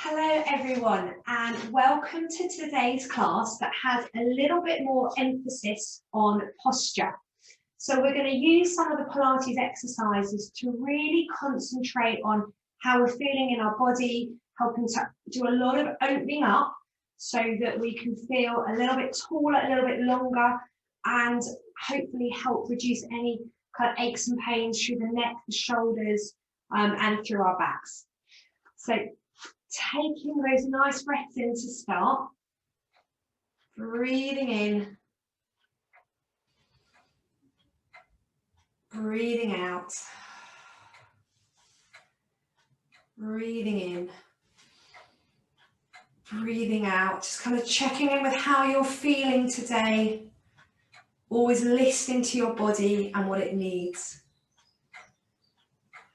Hello everyone and welcome to today's class that has a little bit more emphasis on posture. So we're going to use some of the Pilates exercises to really concentrate on how we're feeling in our body, helping to do a lot of opening up so that we can feel a little bit taller, a little bit longer, and hopefully help reduce any kind of aches and pains through the neck, the shoulders, and through our backs. So taking those nice breaths in to start, breathing in, breathing out, breathing in, breathing out, just kind of checking in with how you're feeling today, always listening to your body and what it needs,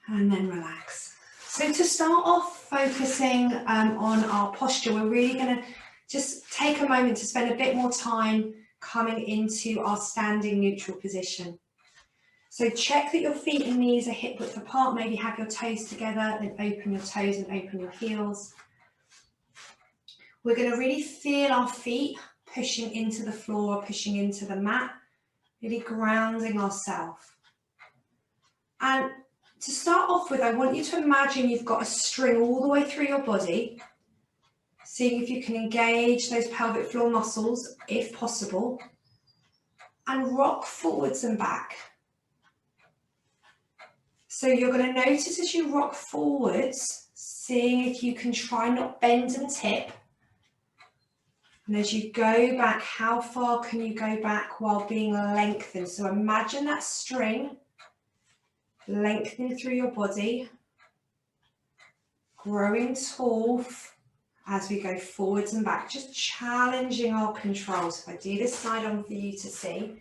and then relax. So to start off focusing on our posture, we're really going to just take a moment to spend a bit more time coming into our standing neutral position. So check that your feet and knees are hip width apart, maybe have your toes together, then open your toes and open your heels. We're going to really feel our feet pushing into the floor, pushing into the mat, really grounding ourselves. And to start off with, I want you to imagine you've got a string all the way through your body, seeing if you can engage those pelvic floor muscles, if possible, and rock forwards and back. So you're going to notice as you rock forwards, seeing if you can try not bend and tip. And as you go back, how far can you go back while being lengthened? So imagine that string lengthening through your body, growing tall as we go forwards and back, just challenging our control. So if I do this side on for you to see,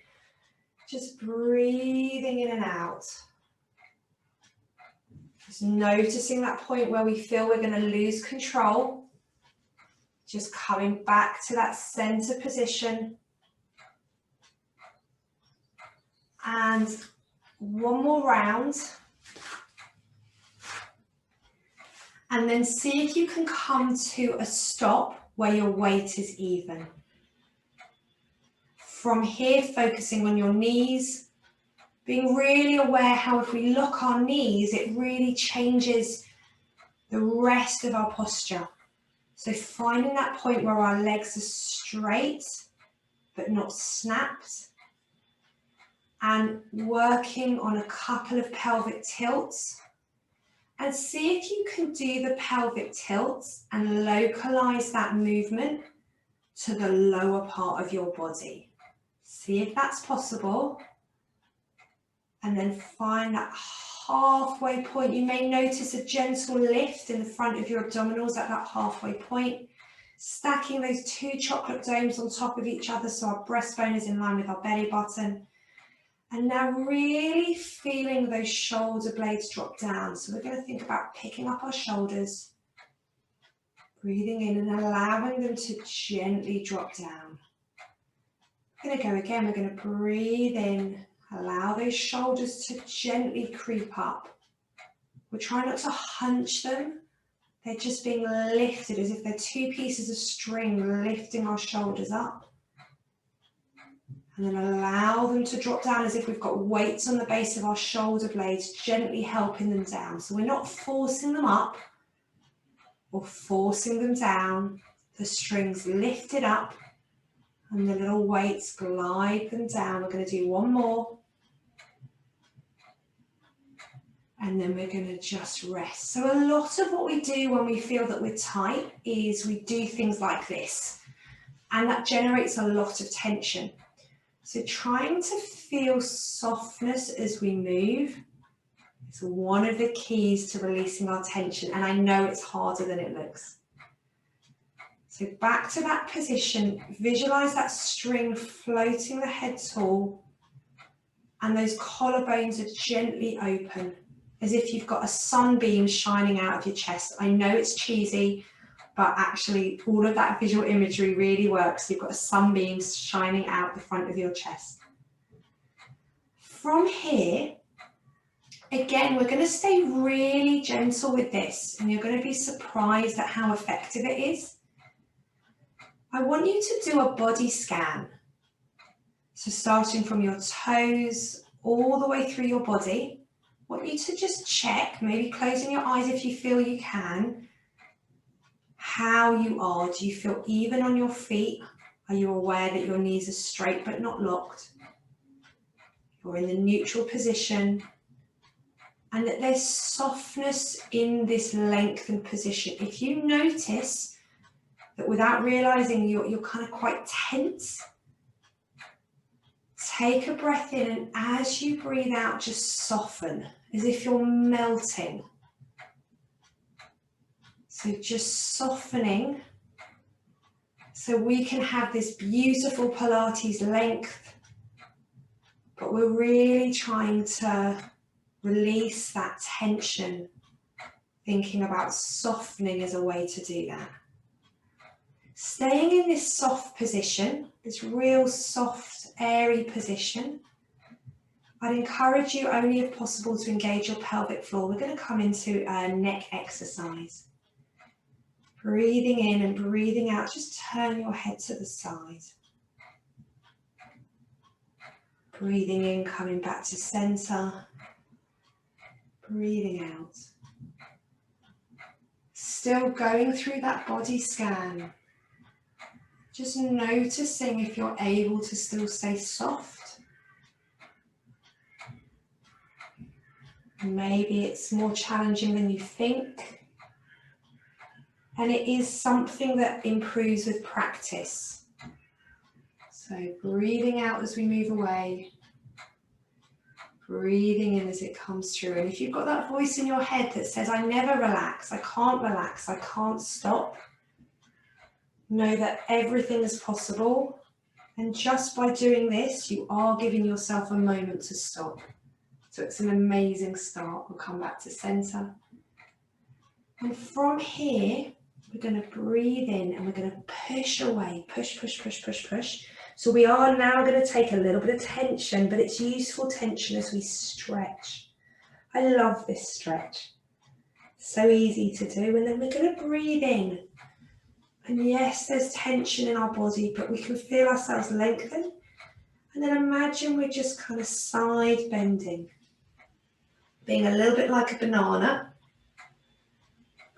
just breathing in and out. Just noticing that point where we feel we're going to lose control. Just coming back to that center position. And one more round. And then see if you can come to a stop where your weight is even. From here, focusing on your knees, being really aware how if we lock our knees, it really changes the rest of our posture. So finding that point where our legs are straight, but not snapped. And working on a couple of pelvic tilts. And see if you can do the pelvic tilts and localize that movement to the lower part of your body. See if that's possible. And then find that halfway point. You may notice a gentle lift in the front of your abdominals at that halfway point. Stacking those two chocolate domes on top of each other so our breastbone is in line with our belly button. And now really feeling those shoulder blades drop down. So we're going to think about picking up our shoulders, breathing in and allowing them to gently drop down. We're going to go again. We're going to breathe in, allow those shoulders to gently creep up. We're trying not to hunch them. They're just being lifted as if they're two pieces of string lifting our shoulders up. And then allow them to drop down as if we've got weights on the base of our shoulder blades, gently helping them down. So we're not forcing them up or forcing them down. The strings lifted up and the little weights glide them down. We're going to do one more. And then we're going to just rest. So a lot of what we do when we feel that we're tight is we do things like this. And that generates a lot of tension. So trying to feel softness as we move is one of the keys to releasing our tension. And I know it's harder than it looks. So back to that position, visualize that string floating the head tall and those collarbones are gently open as if you've got a sunbeam shining out of your chest. I know it's cheesy, but actually all of that visual imagery really works. You've got a sunbeam shining out the front of your chest. From here, Again, we're going to stay really gentle with this, and you're going to be surprised at how effective it is. I want you to do a body scan. So starting from your toes all the way through your body, I want you to just check, maybe closing your eyes if you feel you can, how you are. Do you feel even on your feet? Are you aware that your knees are straight but not locked? You're in the neutral position, and that there's softness in this lengthened position. If you notice that without realizing you're kind of quite tense, take a breath in, and as you breathe out, just soften, as if you're melting. So just softening, so we can have this beautiful Pilates length, but we're really trying to release that tension, thinking about softening as a way to do that. Staying in this soft position, this real soft, airy position, I'd encourage you only if possible to engage your pelvic floor. We're going to come into a neck exercise. Breathing in and breathing out, just turn your head to the side. Breathing in, coming back to center. Breathing out. Still going through that body scan. Just noticing if you're able to still stay soft. Maybe it's more challenging than you think. And it is something that improves with practice. So breathing out as we move away. Breathing in as it comes through. And if you've got that voice in your head that says, I never relax, I can't stop, know that everything is possible. And just by doing this, you are giving yourself a moment to stop. So it's an amazing start. We'll come back to center. And from here, we're going to breathe in and we're going to push away, push. So we are now going to take a little bit of tension, but it's useful tension as we stretch. I love this stretch. So easy to do. And then we're going to breathe in. And yes, there's tension in our body, but we can feel ourselves lengthen. And then imagine we're just kind of side bending, being a little bit like a banana.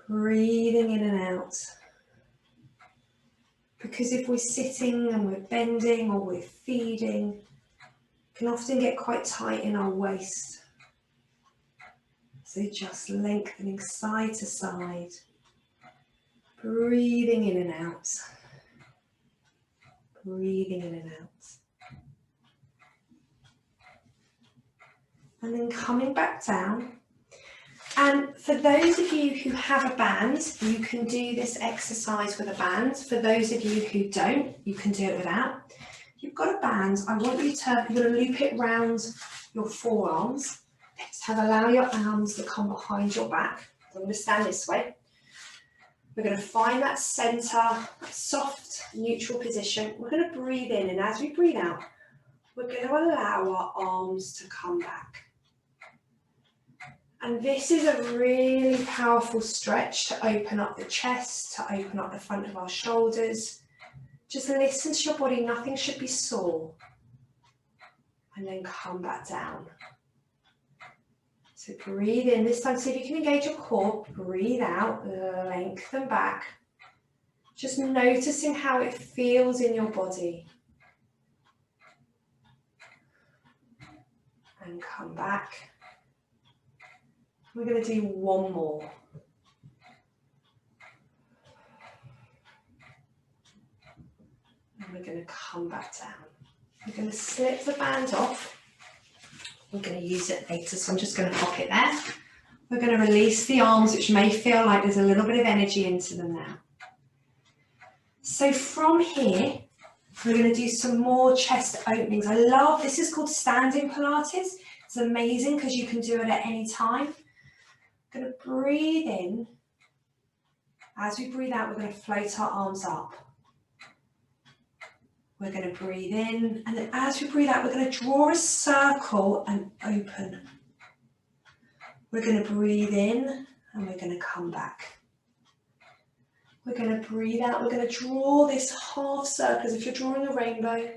Breathing in and out. Because if we're sitting and we're bending or we're feeding, it can often get quite tight in our waist. So just lengthening side to side. Breathing in and out. Breathing in and out. And then coming back down. And for those of you who have a band, you can do this exercise with a band. For those of you who don't, you can do it without. If you've got a band, I want you to, you're going to loop it round your forearms. So allow your arms to come behind your back. I'm going to stand this way. We're going to find that center, soft, neutral position. We're going to breathe in, and as we breathe out, we're going to allow our arms to come back. And this is a really powerful stretch to open up the chest, to open up the front of our shoulders. Just listen to your body, nothing should be sore. And then come back down. So breathe in, this time see if you can engage your core, breathe out, lengthen back. Just noticing how it feels in your body. And come back. We're going to do one more. And we're going to come back down. We're going to slip the band off. We're going to use it later, so I'm just going to pop it there. We're going to release the arms, which may feel like there's a little bit of energy into them now. So from here, we're going to do some more chest openings. I love, this is called standing Pilates. It's amazing because you can do it at any time. We're going to breathe in. As we breathe out, we're going to float our arms up. We're going to breathe in, and then as we breathe out, we're going to draw a circle and open. We're going to breathe in and we're going to come back. We're going to breathe out. We're going to draw this half circle as if you're drawing a rainbow.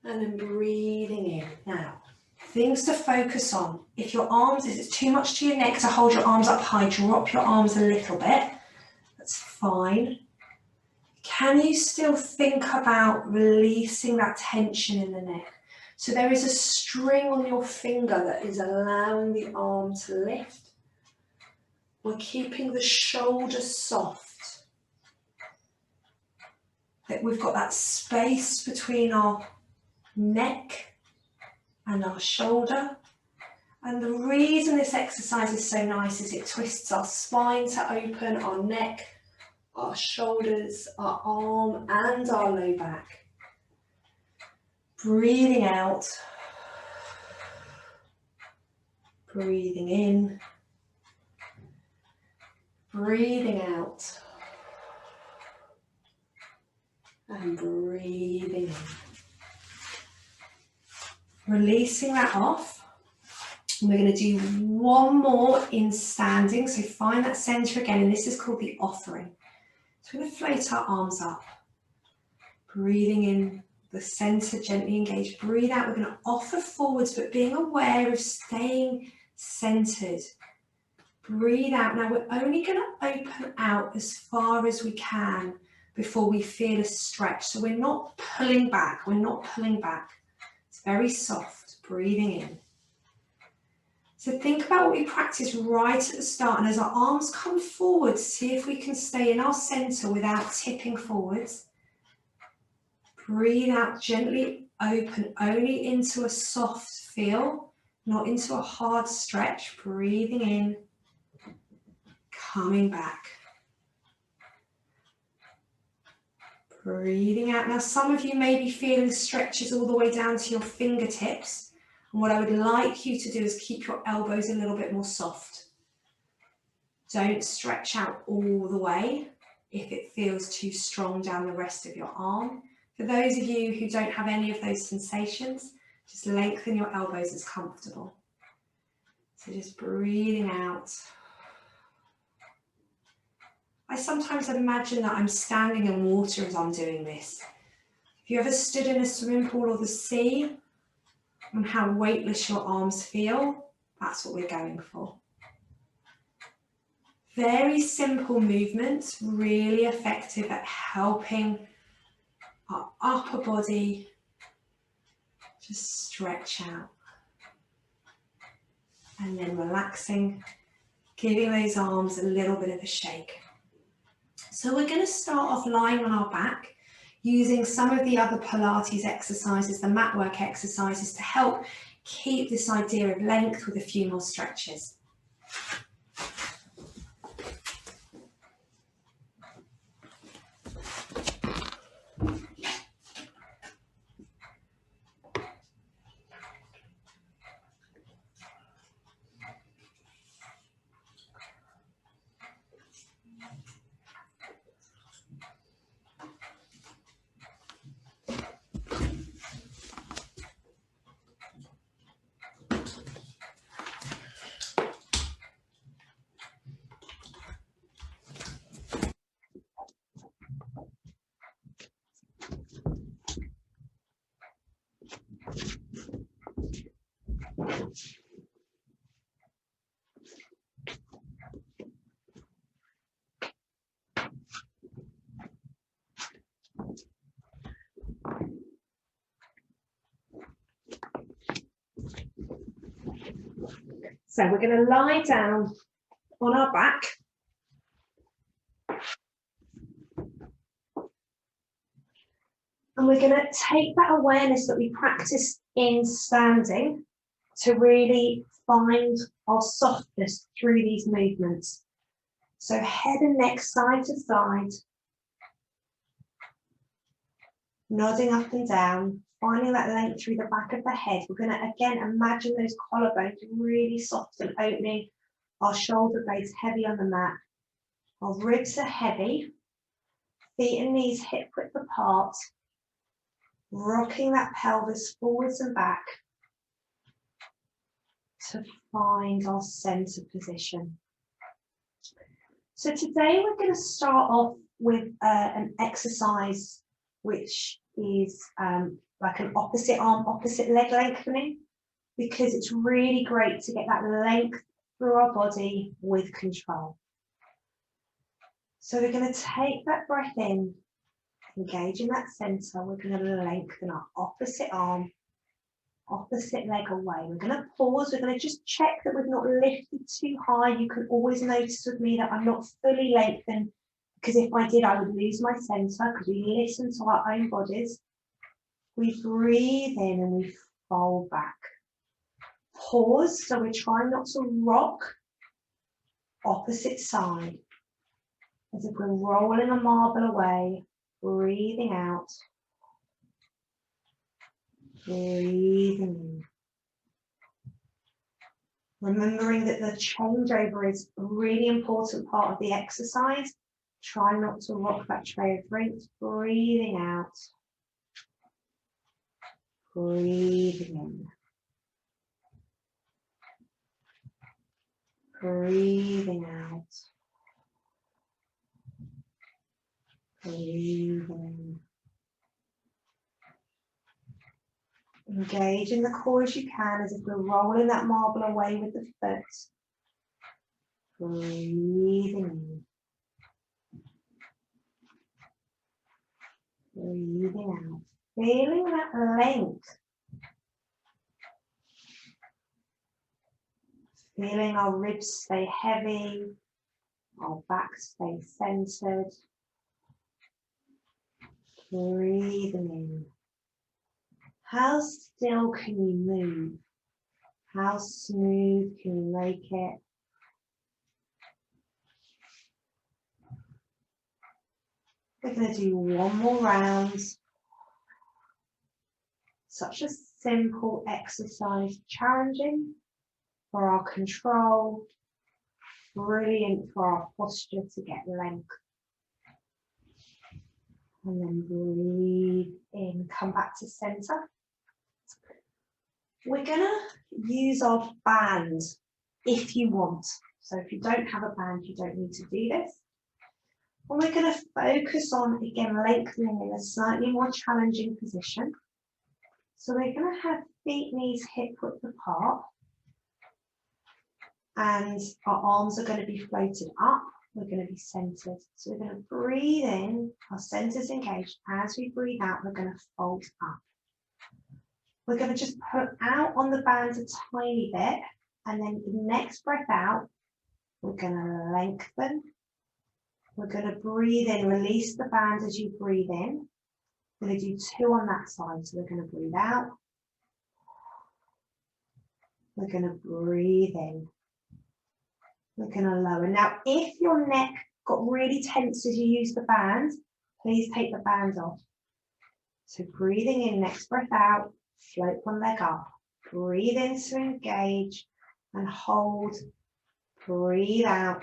And then breathing in. Now, things to focus on. If your arms, if it's too much to your neck to hold your arms up high, drop your arms a little bit. That's fine. Can you still think about releasing that tension in the neck? So there is a string on your finger that is allowing the arm to lift. We're keeping the shoulders soft. That we've got that space between our neck and our shoulder. And the reason this exercise is so nice is it twists our spine to open, our neck, our shoulders, our arm and our low back. Breathing out, breathing in, breathing out, and breathing in. Releasing that off. And we're going to do one more in standing. So find that center again, and this is called the offering. So we're going to float our arms up. Breathing in, the center gently engaged. Breathe out, we're going to offer forwards, but being aware of staying centered. Breathe out. Now we're only going to open out as far as we can before we feel a stretch. So we're not pulling back, we're not pulling back. It's very soft, breathing in. So think about what we practiced right at the start, and as our arms come forward, see if we can stay in our center without tipping forwards. Breathe out, gently open, only into a soft feel, not into a hard stretch. Breathing in, coming back. Breathing out. Now some of you may be feeling stretches all the way down to your fingertips. And what I would like you to do is keep your elbows a little bit more soft. Don't stretch out all the way if it feels too strong down the rest of your arm. For those of you who don't have any of those sensations, just lengthen your elbows as comfortable. So just breathing out. I sometimes imagine that I'm standing in water as I'm doing this. If you ever stood in a swimming pool or the sea, and how weightless your arms feel, that's what we're going for. Very simple movements, really effective at helping our upper body just stretch out. And then relaxing, giving those arms a little bit of a shake. So we're going to start off lying on our back, using some of the other Pilates exercises, the mat work exercises, to help keep this idea of length with a few more stretches. So we're going to lie down on our back. And we're going to take that awareness that we practiced in standing to really find our softness through these movements. So head and neck side to side, nodding up and down, finding that length through the back of the head. We're going to again imagine those collarbones really soft and opening, our shoulder blades heavy on the mat. Our ribs are heavy, feet and knees hip width apart, rocking that pelvis forwards and back. to find our center position. So today we're going to start off with an exercise which is like an opposite arm, opposite leg lengthening, because it's really great to get that length through our body with control. So we're going to take that breath in, engage in that center. We're going to lengthen our opposite arm, opposite leg away. We're going to pause. We're going to just check that we've not lifted too high. You can always notice with me that I'm not fully lengthened, because if I did, I would lose my center, because we listen to our own bodies. We breathe in and we fold back. Pause, so we're trying not to rock. Opposite side. As if we're rolling a marble away, breathing out. Breathing in. Remembering that the changeover is a really important part of the exercise. Try not to rock that tray of drinks. Breathing out. Breathing in. Breathing out. Breathing in. Engage in the core as you can, as if we're rolling that marble away with the foot. Breathing in. Breathing out. Feeling that length. Feeling our ribs stay heavy, our back stay centered. Breathing in. How still can you move? How smooth can you make it? We're going to do one more round. Such a simple exercise, challenging for our control, brilliant for our posture to get length. And then breathe in, come back to center. We're going to use our band if you want. So if you don't have a band, you don't need to do this. And we're going to focus on, again, lengthening in a slightly more challenging position. So we're going to have feet, knees, hip width apart. And our arms are going to be floated up. We're going to be centered. So we're going to breathe in, our centers engaged. As we breathe out, we're going to fold up. We're going to just put out on the band a tiny bit, and then the next breath out, we're going to lengthen. We're going to breathe in, release the band as you breathe in. We're going to do two on that side. So we're going to breathe out. We're going to breathe in. We're going to lower. Now, if your neck got really tense as you use the band, please take the band off. So breathing in, next breath out, float one leg up. Breathe in to engage and hold. Breathe out.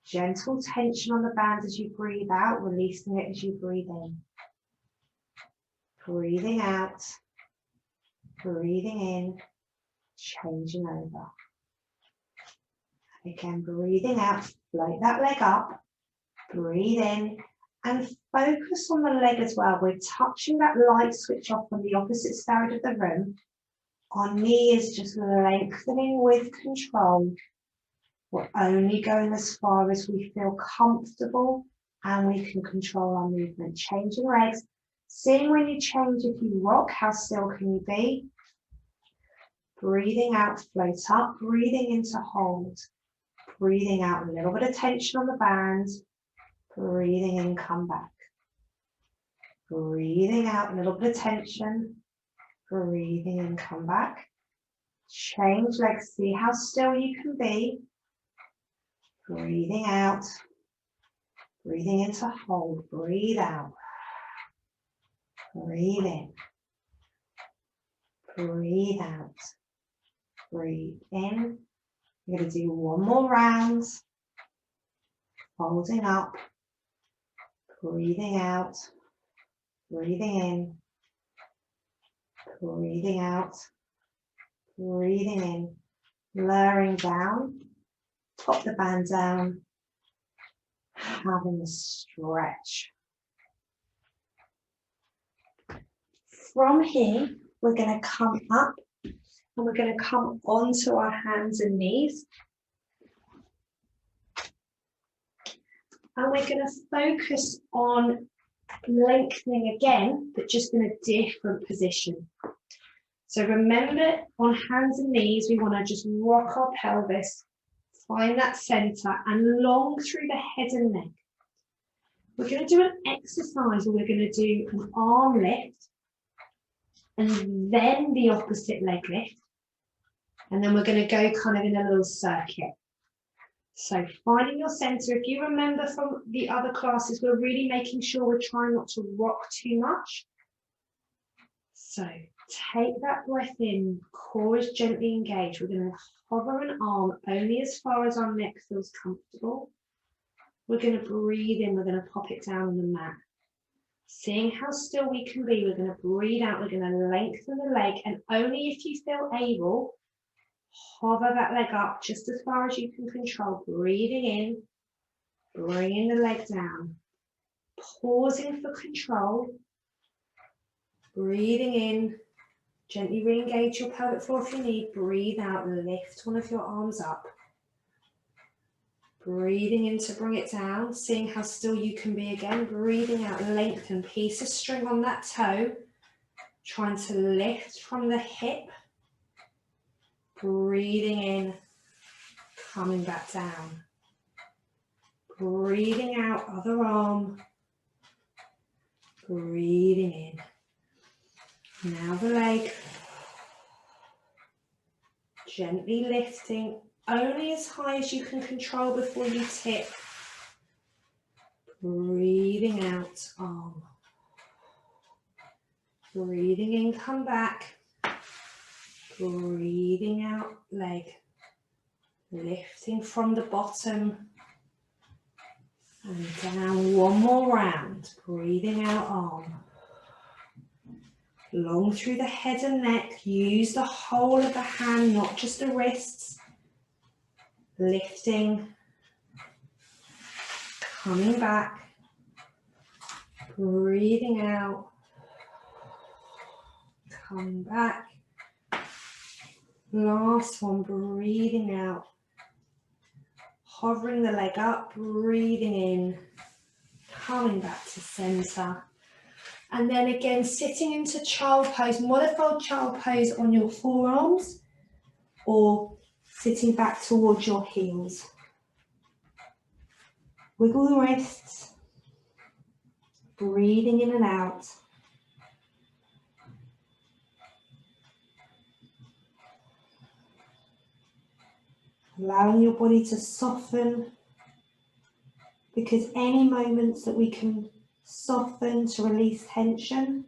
Gentle tension on the band as you breathe out, releasing it as you breathe in. Breathing out. Breathing in. Changing over. Again, breathing out, float that leg up, breathe in, and focus on the leg as well. We're touching that light switch off on the opposite side of the room. Our knee is just lengthening with control. We're only going as far as we feel comfortable and we can control our movement. Changing legs, seeing when you change, if you rock, how still can you be? Breathing out, float up, breathing into hold. Breathing out, a little bit of tension on the band. Breathing in, come back. Breathing out, a little bit of tension. Breathing in, come back. Change legs, see how still you can be. Breathing out. Breathing into hold. Breathe out. Breathe in. Breathe out. Breathe in. We're going to do one more round. Holding up. Breathing out. Breathing in. Breathing out. Breathing in. lowering down, pop the band down, having a stretch. From here, we're going to come up and we're going to come onto our hands and knees. And we're going to focus on lengthening again, but just in a different position. So remember, on hands and knees, we want to just rock our pelvis, find that center, and long through the head and neck. We're going to do an exercise where we're going to do an arm lift, and then the opposite leg lift. And then we're going to go kind of in a little circuit. So finding your center. If you remember from the other classes, we're really making sure we're trying not to rock too much. So take that breath in, core is gently engaged. We're going to hover an arm only as far as our neck feels comfortable. We're going to breathe in, we're going to pop it down on the mat. Seeing how still we can be, we're going to breathe out, we're going to lengthen the leg, and only if you feel able, hover that leg up just as far as you can control. Breathing in, bringing the leg down, pausing for control, breathing in, gently re-engage your pelvic floor if you need, breathe out, lift one of your arms up. Breathing in to bring it down, seeing how still you can be again, breathing out, lengthen, piece of string on that toe, trying to lift from the hip. Breathing in, coming back down. Breathing out, other arm. Breathing in. Now the leg. Gently lifting, only as high as you can control before you tip. Breathing out, arm. Breathing in, come back. Breathing out, leg. Lifting from the bottom. And down one more round. Breathing out, arm. Long through the head and neck. Use the whole of the hand, not just the wrists. Lifting. Coming back. Breathing out. Come back. Last one, breathing out. Hovering the leg up, breathing in. Coming back to center. And then again, sitting into child pose, modified child pose on your forearms or sitting back towards your heels. Wiggle the wrists. Breathing in and out. Allowing your body to soften, because any moments that we can soften to release tension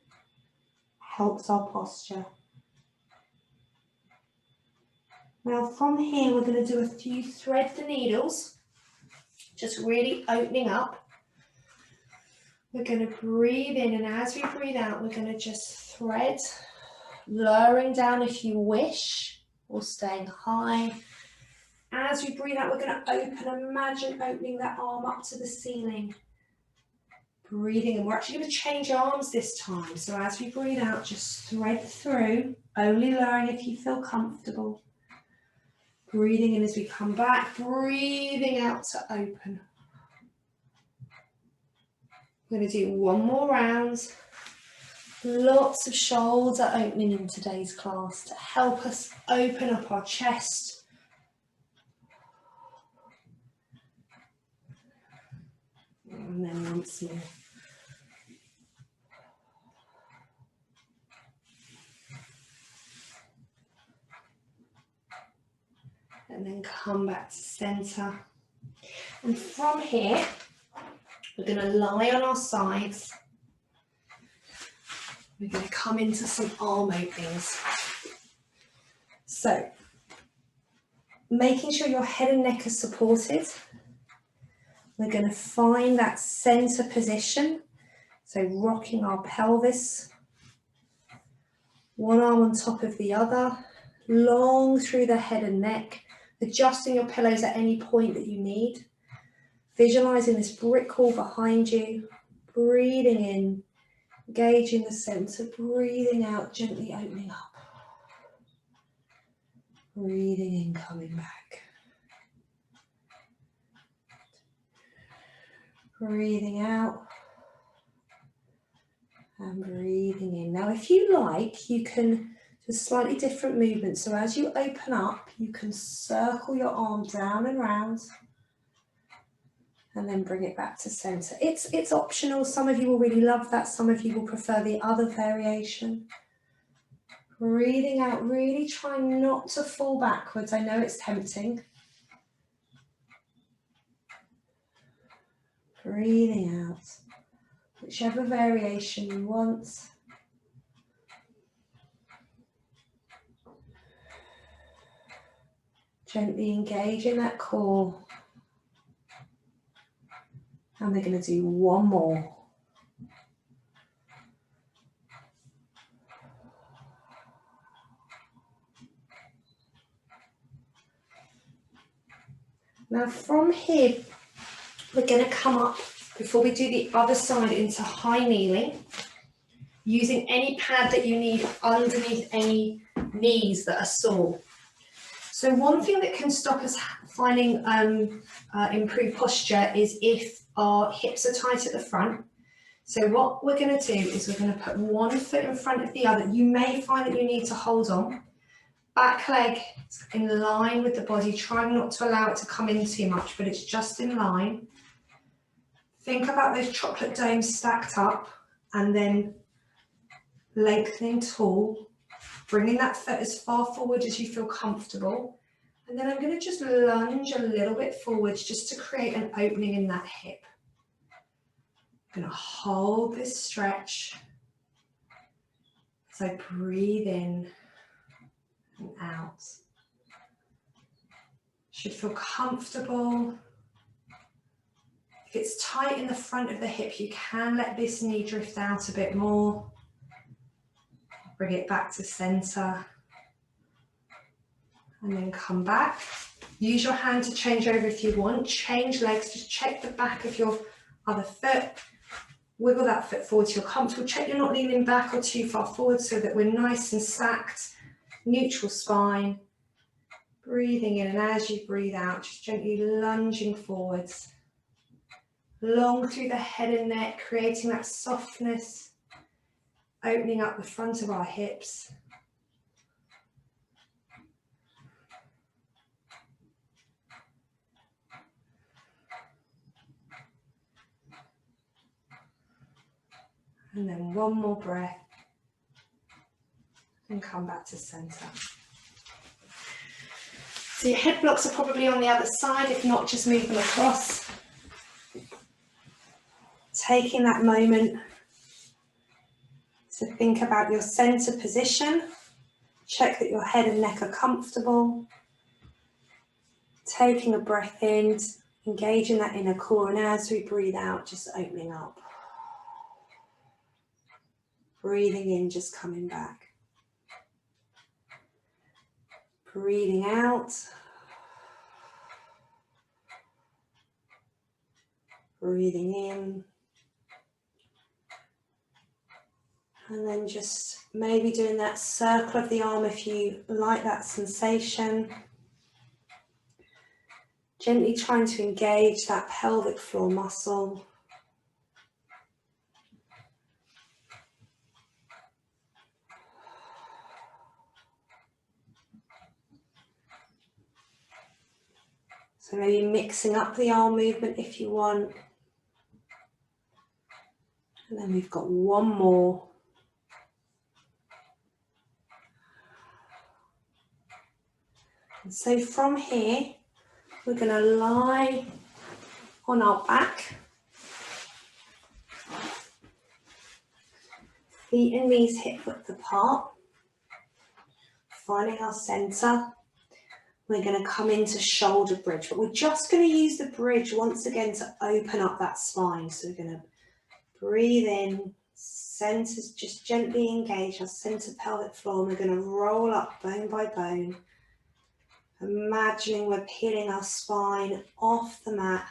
helps our posture. Now from here, we're going to do a few thread the needles, just really opening up. We're going to breathe in, and as we breathe out, we're going to just thread, lowering down if you wish, or staying high. As we breathe out, we're going to open, imagine opening that arm up to the ceiling. Breathing in, we're actually going to change arms this time. So as we breathe out, just thread through, only lowering if you feel comfortable. Breathing in as we come back, breathing out to open. We're going to do one more round. Lots of shoulder opening in today's class to help us open up our chest. And then once more. And then come back to center. And from here, we're going to lie on our sides. We're going to come into some arm openings. So, making sure your head and neck are supported. We're going to find that center position. So rocking our pelvis. One arm on top of the other, long through the head and neck, adjusting your pillows at any point that you need. Visualizing this brick wall behind you, breathing in, engaging the center, breathing out, gently opening up. Breathing in, coming back. Breathing out and breathing in. Now, if you like, you can do slightly different movements. So as you open up, you can circle your arm down and round and then bring it back to center. It's optional. Some of you will really love that. Some of you will prefer the other variation. Breathing out, really trying not to fall backwards. I know it's tempting. Breathing out, whichever variation you want. Gently engaging that core. And we're going to do one more. Now from here, we're going to come up, before we do the other side, into high kneeling, using any pad that you need underneath any knees that are sore. So one thing that can stop us finding improved posture is if our hips are tight at the front. So what we're going to do is we're going to put one foot in front of the other. You may find that you need to hold on. Back leg in line with the body, trying not to allow it to come in too much, but it's just in line. Think about those chocolate domes stacked up and then lengthening tall, bringing that foot as far forward as you feel comfortable. And then I'm going to just lunge a little bit forwards just to create an opening in that hip. I'm going to hold this stretch as I breathe in and out. Should feel comfortable. If it's tight in the front of the hip, you can let this knee drift out a bit more. Bring it back to center. And then come back. Use your hand to change over if you want. Change legs, just check the back of your other foot. Wiggle that foot forward so you're comfortable. Check you're not leaning back or too far forward so that we're nice and stacked. Neutral spine. Breathing in, and as you breathe out, just gently lunging forwards. Long through the head and neck, creating that softness. Opening up the front of our hips. And then one more breath. And come back to center. So your head blocks are probably on the other side. If not, just move them across. Taking that moment to think about your center position. Check that your head and neck are comfortable. Taking a breath in, engaging that inner core, and as we breathe out, just opening up. Breathing in, just coming back. Breathing out. Breathing in. And then just maybe doing that circle of the arm if you like that sensation. Gently trying to engage that pelvic floor muscle. So maybe mixing up the arm movement if you want. And then we've got one more. And so from here, we're going to lie on our back. Feet and knees hip width apart. Finding our center. We're going to come into shoulder bridge, but we're just going to use the bridge once again to open up that spine. So we're going to breathe in, Centers just gently engage our center pelvic floor. We're going to roll up bone by bone. Imagining we're peeling our spine off the mat.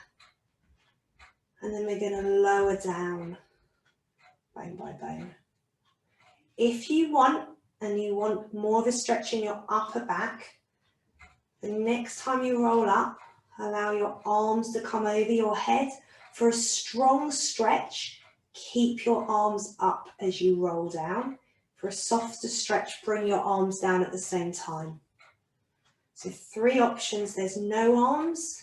And then we're going to lower down bone by bone. If you want, and you want more of a stretch in your upper back, the next time you roll up, allow your arms to come over your head. For a strong stretch, keep your arms up as you roll down. For a softer stretch, bring your arms down at the same time. So 3 options. There's no arms.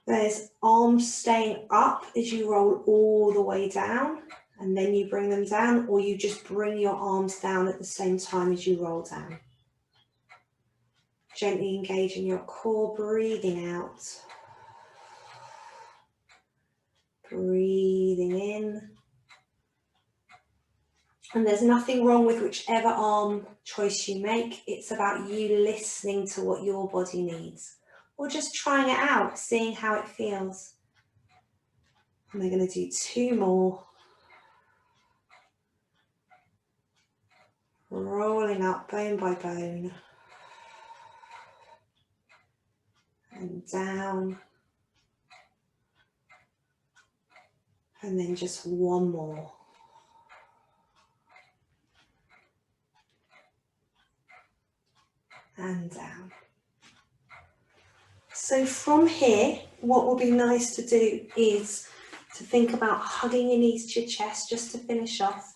There's arms staying up as you roll all the way down, and then you bring them down, or you just bring your arms down at the same time as you roll down. Gently engaging your core, breathing out. Breathing in. And there's nothing wrong with whichever arm choice you make. It's about you listening to what your body needs. Or just trying it out, seeing how it feels. And we're going to do 2 more. Rolling up bone by bone. And down. And then just 1 more. And down. So from here, what will be nice to do is to think about hugging your knees to your chest just to finish off.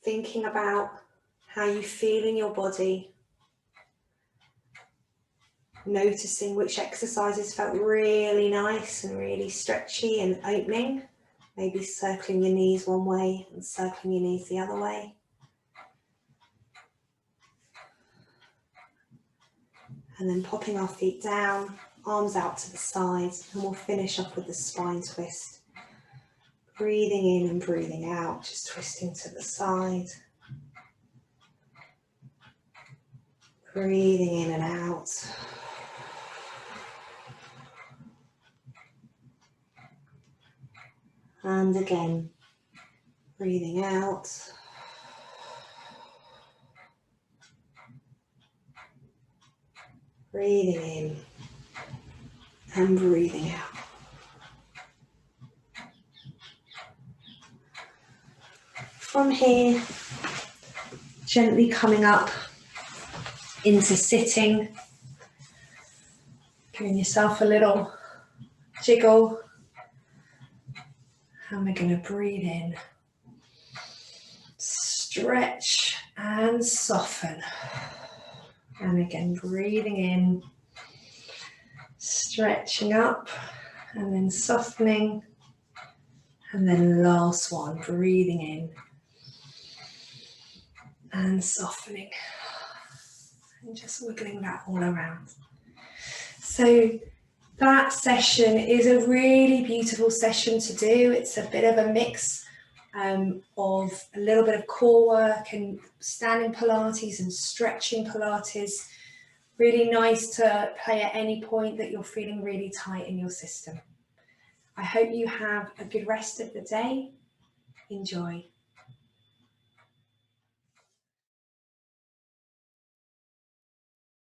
Thinking about how you feel in your body. Noticing which exercises felt really nice and really stretchy and opening. Maybe circling your knees one way and circling your knees the other way. And then popping our feet down, arms out to the side, and we'll finish off with the spine twist. Breathing in and breathing out, just twisting to the side. Breathing in and out. And again, breathing out. Breathing in and breathing out. From here, gently coming up into sitting, giving yourself a little jiggle. And we're going to breathe in, stretch and soften. And again, breathing in, stretching up and then softening. And then last one, breathing in and softening. And just wiggling that all around. So that session is a really beautiful session to do. It's a bit of a mix of a little bit of core work and standing Pilates and stretching Pilates. Really nice to play at any point that you're feeling really tight in your system. I hope you have a good rest of the day. Enjoy.